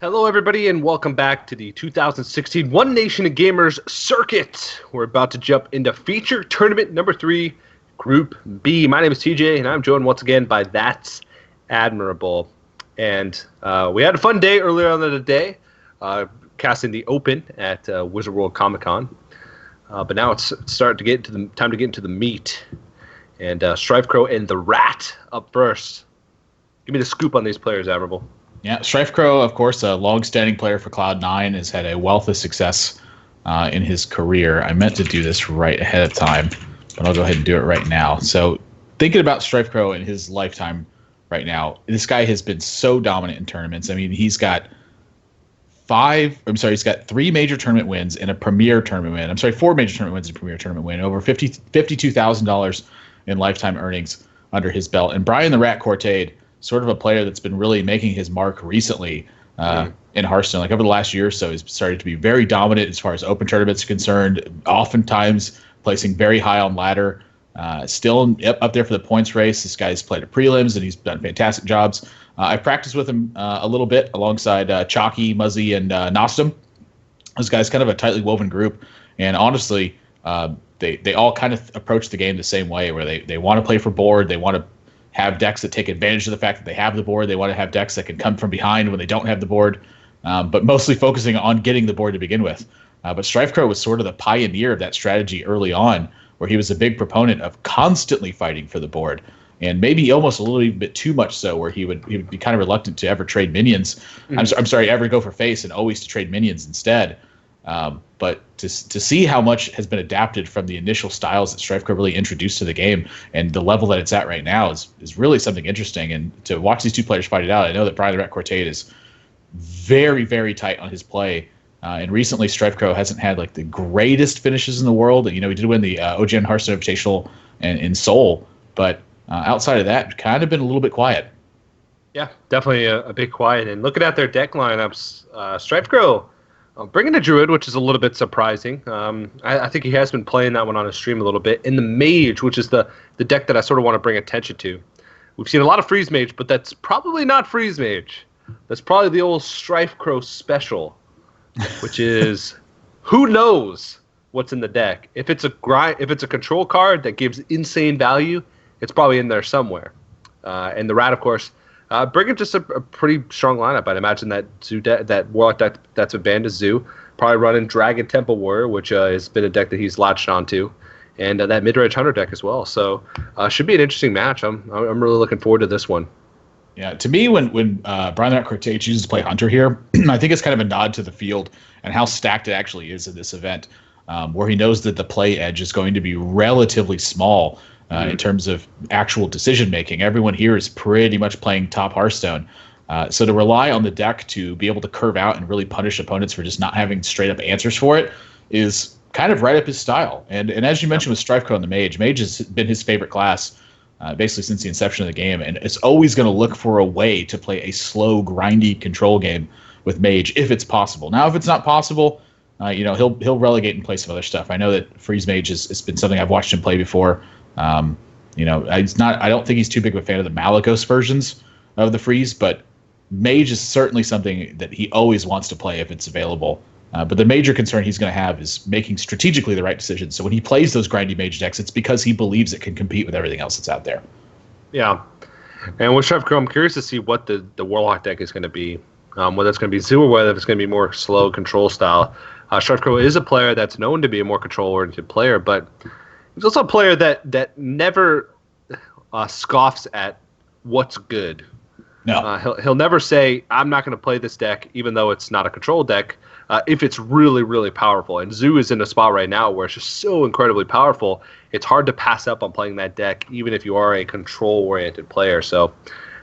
Hello, everybody, and welcome back to the 2016 One Nation of Gamers circuit. We're about to jump into feature tournament number 3, Group B. My name is TJ, and I'm joined once again by That's Admirable. And we had a fun day earlier on in the day, casting the Open at Wizard World Comic Con. But now it's starting to get into the meat. And StrifeCro and Th3Rat up first. Give me the scoop on these players, Admirable. Yeah, StrifeCro, of course, a long-standing player for Cloud9, has had a wealth of success in his career. I meant to do this right ahead of time, but I'll go ahead and do it right now. So thinking about StrifeCro in his lifetime right now, this guy has been so dominant in tournaments. I mean, he's got 3 major tournament wins and a premier tournament win. 4 major tournament wins and a premier tournament win, over $52,000 in lifetime earnings under his belt. And Brian the Rat Cortade, sort of a player that's been really making his mark recently in Hearthstone. Like over the last year or so, he's started to be very dominant as far as open tournaments are concerned, oftentimes placing very high on ladder, still up there for the points race. This guy's played at prelims, and he's done fantastic jobs. I practiced with him a little bit alongside Chalky, Muzzy, and Nostum. This guy's kind of a tightly woven group, and honestly, they all kind of approach the game the same way, where they want to play for board, they want to have decks that take advantage of the fact that they have the board. They want to have decks that can come from behind when they don't have the board, but mostly focusing on getting the board to begin with. But StrifeCro was sort of the pioneer of that strategy early on, where he was a big proponent of constantly fighting for the board, and maybe almost a little bit too much so, where he would be kind of reluctant to ever trade minions. Mm-hmm. Ever go for face, and always to trade minions instead. But to see how much has been adapted from the initial styles that StrifeCro really introduced to the game, and the level that it's at right now is really something interesting. And to watch these two players fight it out, I know that Brian the Rat Cortade is very, very tight on his play. And recently, StrifeCro hasn't had like the greatest finishes in the world. You know, he did win the OGN Hearthstone Invitational in Seoul, but outside of that, kind of been a little bit quiet. Yeah, definitely a bit quiet. And looking at their deck lineups, StrifeCro bringing a Druid, which is a little bit surprising. I think he has been playing that one on his stream a little bit. And the Mage, which is the deck that I sort of want to bring attention to. We've seen a lot of Freeze Mage, but that's probably not Freeze Mage. That's probably the old StrifeCro special, which is who knows what's in the deck. If it's a control card that gives insane value, it's probably in there somewhere. And the Rat, of course, bringing just a pretty strong lineup. I'd imagine that that Warlock deck that's been banned is Zoo. Probably running Dragon Temple Warrior, which has been a deck that he's latched onto, and that mid-range Hunter deck as well. So should be an interesting match. I'm really looking forward to this one. Yeah, to me, when Brian the Rat Cortade chooses to play Hunter here, I think it's kind of a nod to the field and how stacked it actually is in this event, where he knows that the play edge is going to be relatively small. In terms of actual decision making, everyone here is pretty much playing top Hearthstone. So to rely on the deck to be able to curve out and really punish opponents for just not having straight up answers for it is kind of right up his style. And as you mentioned with StrifeCro and the Mage has been his favorite class basically since the inception of the game, and it's always going to look for a way to play a slow, grindy control game with Mage if it's possible. Now, if it's not possible, he'll relegate and play some other stuff. I know that Freeze Mage has been something I've watched him play before. I don't think he's too big of a fan of the Malagos versions of the Freeze, but Mage is certainly something that he always wants to play if it's available. But the major concern he's going to have is making strategically the right decisions. So when he plays those grindy Mage decks, it's because he believes it can compete with everything else that's out there. Yeah. And with StrifeCro, I'm curious to see what the Warlock deck is going to be, whether it's going to be Zoo or whether it's going to be more slow control style. StrifeCro is a player that's known to be a more control-oriented player, but he's also a player that never scoffs at what's good. No, he'll never say, I'm not going to play this deck, even though it's not a control deck, if it's really, really powerful. And Zoo is in a spot right now where it's just so incredibly powerful, it's hard to pass up on playing that deck, even if you are a control-oriented player. So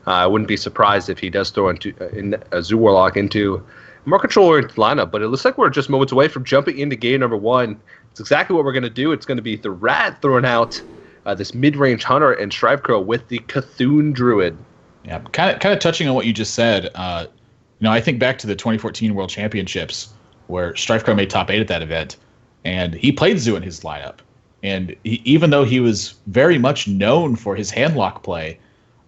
I wouldn't be surprised if he does throw in a Zoo Warlock into a more control-oriented lineup. But it looks like we're just moments away from jumping into game number 1. It's exactly what we're going to do. It's going to be Th3Rat throwing out this mid-range Hunter and StrifeCro with the Cthulhu Druid. Yeah, kind of touching on what you just said. I think back to the 2014 World Championships where StrifeCro made top 8 at that event, and he played Zoo in his lineup. And even though he was very much known for his handlock play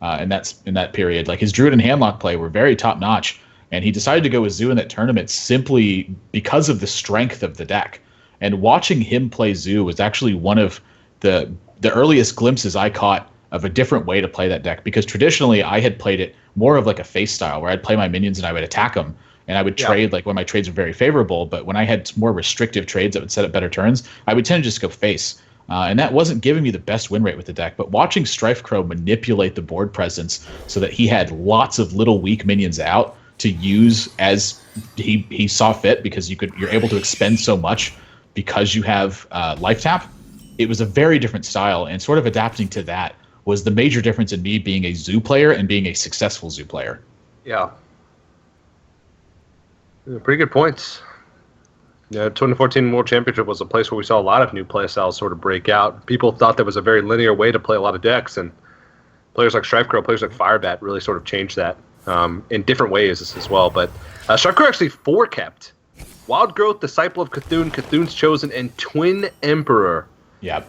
in that period, like his Druid and handlock play were very top-notch, And he decided to go with Zoo in that tournament simply because of the strength of the deck. And watching him play Zoo was actually one of the earliest glimpses I caught of a different way to play that deck, because traditionally I had played it more of like a face style where I'd play my minions and I would attack them. And I would trade like when my trades were very favorable, but when I had more restrictive trades that would set up better turns, I would tend to just go face. And that wasn't giving me the best win rate with the deck. But watching StrifeCro manipulate the board presence so that he had lots of little weak minions out to use as he saw fit, because you're able to expend so much because you have life tap. It was a very different style, and sort of adapting to that was the major difference in me being a Zoo player and being a successful Zoo player. Yeah. Pretty good points. Yeah, 2014 World Championship was a place where we saw a lot of new play styles sort of break out. People thought there was a very linear way to play a lot of decks, and players like StrifeCro, players like Firebat really sort of changed that in different ways as well. But StrifeCro actually 4-kept Wild Growth, Disciple of Cthulhu, Cthulhu's Chosen, and Twin Emperor. Yeah.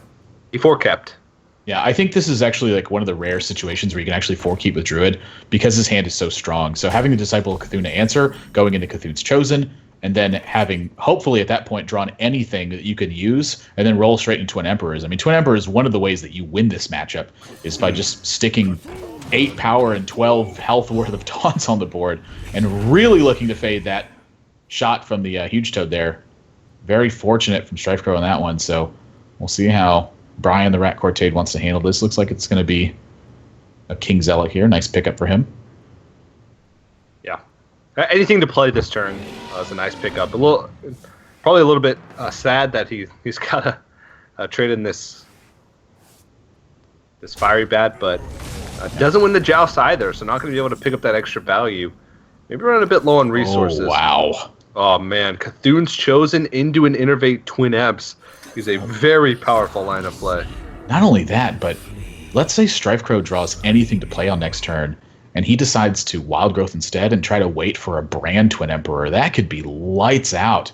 He 4-kept. Yeah, I think this is actually like one of the rare situations where you can actually 4-keep with Druid because his hand is so strong. So having the Disciple of Cthulhu to answer, going into Cthulhu's Chosen, and then having, hopefully at that point, drawn anything that you can use, and then roll straight into Twin Emperors. I mean, Twin Emperor is one of the ways that you win this matchup, is by just sticking 8 power and 12 health worth of taunts on the board, and really looking to fade that shot from the Huge Toad there. Very fortunate from StrifeCro on that one, so we'll see how Brian the Rat Cortade wants to handle this. Looks like it's going to be a King Zealot here. Nice pickup for him. Yeah. Anything to play this turn is a nice pickup. Probably a little bit sad that he's got to trade in this Fiery Bat, but doesn't win the Joust either, so not going to be able to pick up that extra value. Maybe running a bit low on resources. Oh, wow. Oh, man. Cthulhu's Chosen into an Innervate Twin Ebs is a very powerful line of play. Not only that, but let's say StrifeCro draws anything to play on next turn, and he decides to Wild Growth instead and try to wait for a brand Twin Emperor. That could be lights out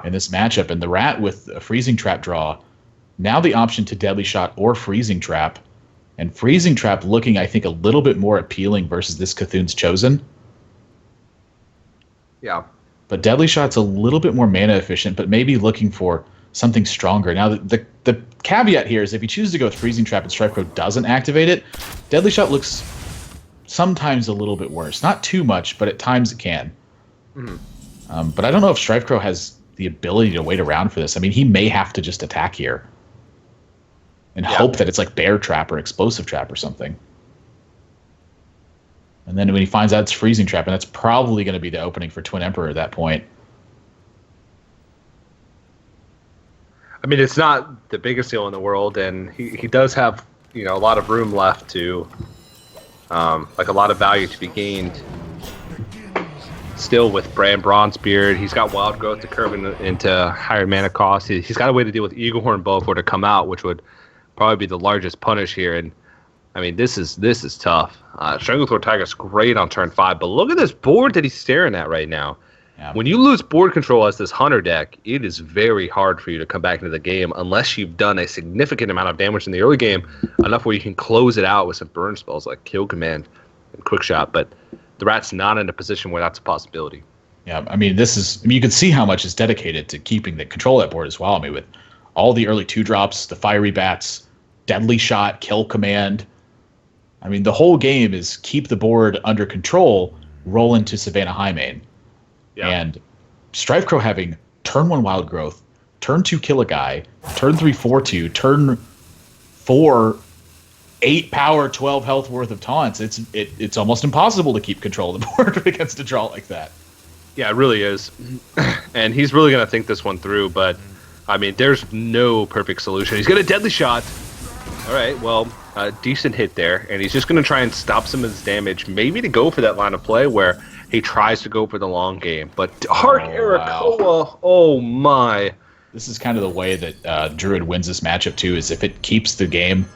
in this matchup. And the Rat with a Freezing Trap draw, now the option to Deadly Shot or Freezing Trap. And Freezing Trap looking, I think, a little bit more appealing versus this Cthulhu's Chosen. Yeah. But Deadly Shot's a little bit more mana efficient, but maybe looking for something stronger. Now, the caveat here is if he chooses to go with Freezing Trap and StrifeCro doesn't activate it, Deadly Shot looks sometimes a little bit worse. Not too much, but at times it can. Mm-hmm. But I don't know if StrifeCro has the ability to wait around for this. I mean, he may have to just attack here and hope that it's like Bear Trap or Explosive Trap or something. And then when he finds out it's Freezing Trap, and that's probably going to be the opening for Twin Emperor at that point. I mean, it's not the biggest deal in the world, and he does have, a lot of room left to, like a lot of value to be gained. Still with Brand Bronzebeard, he's got Wild Growth to curve into higher mana cost. He's got a way to deal with Eaglehorn Bow for it to come out, which would probably be the largest punish here. And I mean, this is tough. Stranglethorn Tiger's great on turn 5, but look at this board that he's staring at right now. Yeah. When you lose board control as this Hunter deck, it is very hard for you to come back into the game unless you've done a significant amount of damage in the early game, enough where you can close it out with some burn spells like Kill Command and Quick Shot. But the Rat's not in a position where that's a possibility. Yeah, I mean, you can see how much is dedicated to keeping the control of that board as well. I mean, with all the early 2-drops, the Fiery Bats, Deadly Shot, Kill Command. I mean, the whole game is keep the board under control, roll into Savannah Highmane. Yeah. And StrifeCro having turn 1 Wild Growth, turn 2 Kill a Guy, turn 3 4/2, turn 4 8 power, 12 health worth of taunts. It's almost impossible to keep control of the board against a draw like that. Yeah, it really is. And he's really going to think this one through, but I mean, there's no perfect solution. He's got a Deadly Shot. All right, well, a decent hit there, and he's just going to try and stop some of his damage, maybe to go for that line of play where he tries to go for the long game. But Dark Arakoa, oh my. This is kind of the way that Druid wins this matchup too, is if it keeps the game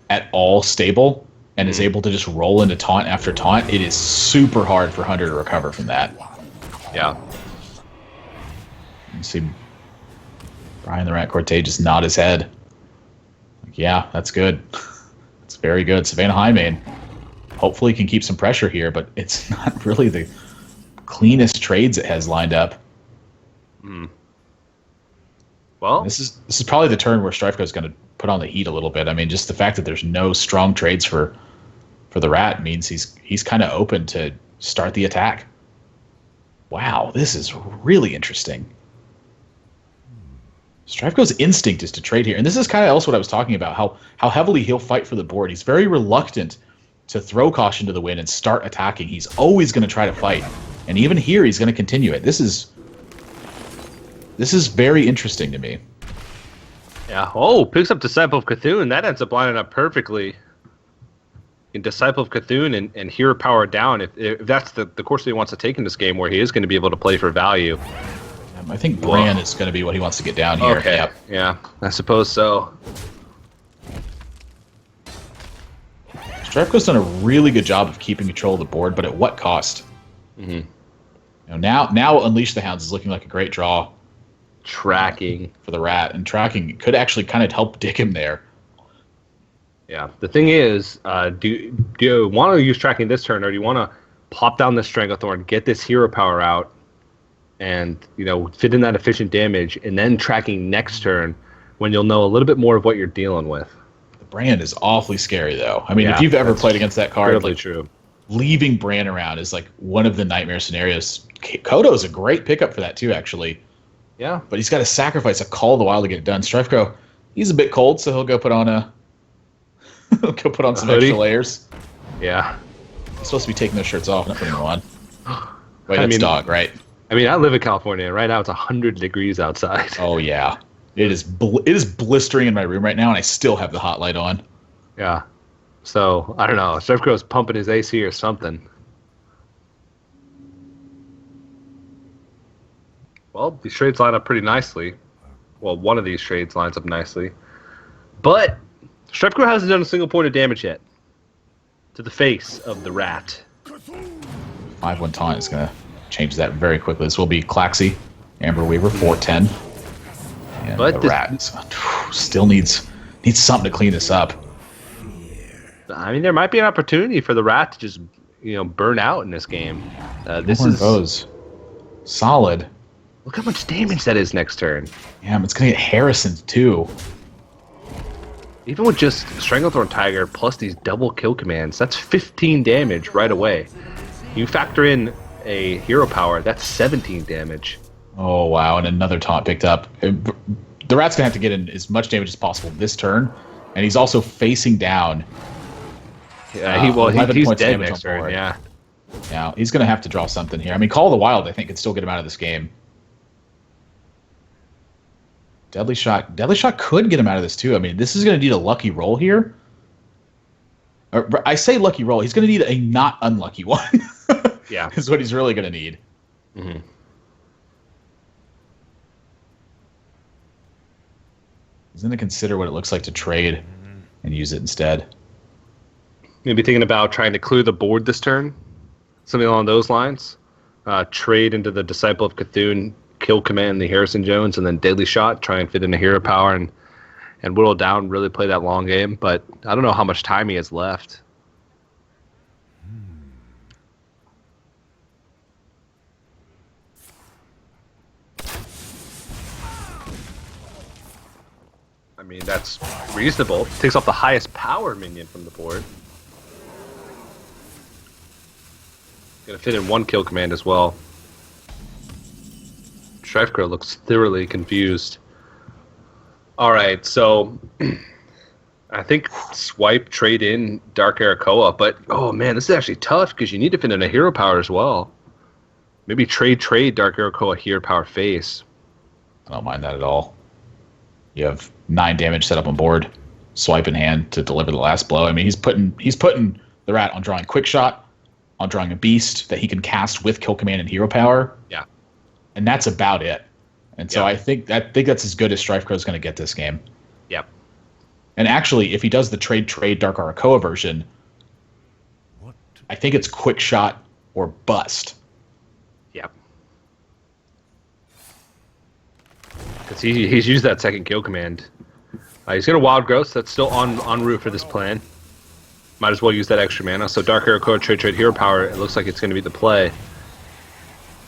at all stable and is able to just roll into taunt after taunt, it is super hard for Hunter to recover from that. Yeah. You see Brian the Rat Cortade just nod his head. Like, yeah, that's good. It's very good. Savannah Highmane hopefully can keep some pressure here, but it's not really the cleanest trades it has lined up. Well, this is probably the turn where StrifeCro is going to put on the heat a little bit. I mean, just the fact that there's no strong trades for the Rat means he's kind of open to start the attack. Wow, this is really interesting. StrifeCro's instinct is to trade here, and this is kind of also what I was talking about, how heavily he'll fight for the board. He's very reluctant to throw caution to the wind and start attacking. He's always going to try to fight, and even here he's going to continue it. This is very interesting to me. Yeah. Oh, picks up Disciple of Cthulhu. That ends up lining up perfectly. In Disciple of Cthulhu and Hero Power down, if that's the course that he wants to take in this game, where he is going to be able to play for value. I think Bran is going to be what he wants to get down here. Okay. Yep. Yeah, I suppose so. StrifeCro's done a really good job of keeping control of the board, but at what cost? Now Unleash the Hounds is looking like a great draw. Tracking for the Rat, and tracking could actually kind of help dick him there. Yeah. The thing is, do you want to use tracking this turn, or do you want to pop down the Stranglethorn, get this hero power out, and fit in that efficient damage, and then tracking next turn when you'll know a little bit more of what you're dealing with? The Brand is awfully scary, though. I mean, if you've ever played against that card, incredibly true. Leaving Bran around is like one of the nightmare scenarios. Kodo is a great pickup for that too, actually. Yeah, but he's got to sacrifice a Call of the Wild to get it done. StrifeCro, he's a bit cold, so he'll go put on some hoodie. extra layers. Yeah, he's supposed to be taking those shirts off, not putting them on. Wait, that's dog, right? I mean, I live in California. Right now, it's 100 degrees outside. Oh yeah, it is blistering in my room right now, and I still have the hot light on. Yeah, so I don't know. StrifeCro's pumping his AC or something. Well, these trades line up pretty nicely. Well, one of these trades lines up nicely. But StrifeCro hasn't done a single point of damage yet to the face of the Rat. 5-1 taunt is going to change that very quickly. This will be Claxy, Amber Weaver, 410. And but the Rat still needs something to clean this up. I mean, there might be an opportunity for the Rat to just burn out in this game. This is goes solid. Look how much damage that is next turn. Yeah, it's going to get Harrison, too. Even with just Stranglethorn Tiger plus these double kill commands, that's 15 damage right away. You factor in a hero power, that's 17 damage. Oh, wow, and another taunt picked up. The Rat's going to have to get in as much damage as possible this turn, and he's also facing down. Yeah, he's dead next turn, yeah. Yeah, he's going to have to draw something here. I mean, Call of the Wild, I think, could still get him out of this game. Deadly Shot could get him out of this too. I mean, this is going to need a lucky roll here. I say lucky roll. He's going to need a not unlucky one. Yeah, is what he's really going to need. Mm-hmm. He's going to consider what it looks like to trade and use it instead. Maybe thinking about trying to clear the board this turn, something along those lines. Trade into the Disciple of Cthulhu, kill command the Harrison Jones, and then Deadly Shot, try and fit in a hero power and whittle down, really play that long game. But I don't know how much time he has left. I mean, that's reasonable. Takes off the highest power minion from the board. Gonna fit in one kill command as well. StrifeCro looks thoroughly confused. All right, so I think swipe, trade in Dark Arakoa, but oh man, this is actually tough because you need to fit in a hero power as well. Maybe trade Dark Arakoa hero power face. I don't mind that at all. You have 9 damage set up on board. Swipe in hand to deliver the last blow. I mean, he's putting the Rat on drawing Quick Shot, on drawing a Beast that he can cast with kill command and hero power. Yeah. And that's about it. And so I think that's as good as StrifeCro is going to get this game. Yep. And actually, if he does the trade Dark Arakoa version, I think it's Quick Shot or bust. Yep. Because he's used that second kill command. He's going to Wild Growth. That's still en route for this plan. Might as well use that extra mana. So Dark Arakoa, trade hero power. It looks like it's going to be the play.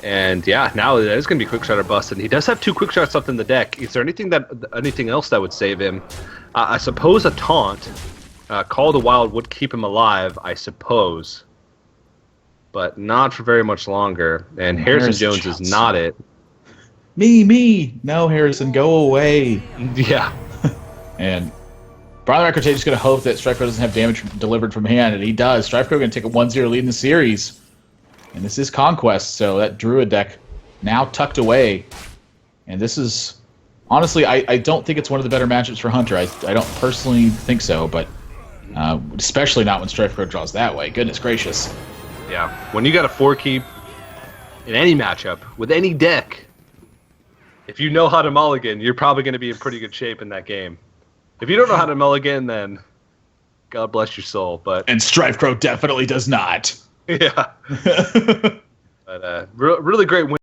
And yeah, now it is going to be quick shot or bust, and he does have 2 quick shots left in the deck. Is there anything else that would save him? I suppose a taunt. Call of the Wild would keep him alive, I suppose, but not for very much longer. And Harrison Jones is not it. Me. No, Harrison, go away. Yeah. And Brian the Rat Cortez is going to hope that StrifeCro doesn't have damage delivered from hand, and he does. StrifeCro going to take a 1-0 lead in the series. And this is Conquest, so that Druid deck now tucked away. And this is, honestly, I don't think it's one of the better matchups for Hunter. I don't personally think so, but especially not when StrifeCro draws that way. Goodness gracious. Yeah, when you got a 4-keep in any matchup, with any deck, if you know how to mulligan, you're probably going to be in pretty good shape in that game. If you don't know how to mulligan, then God bless your soul. And StrifeCro definitely does not. Yeah. But really great win.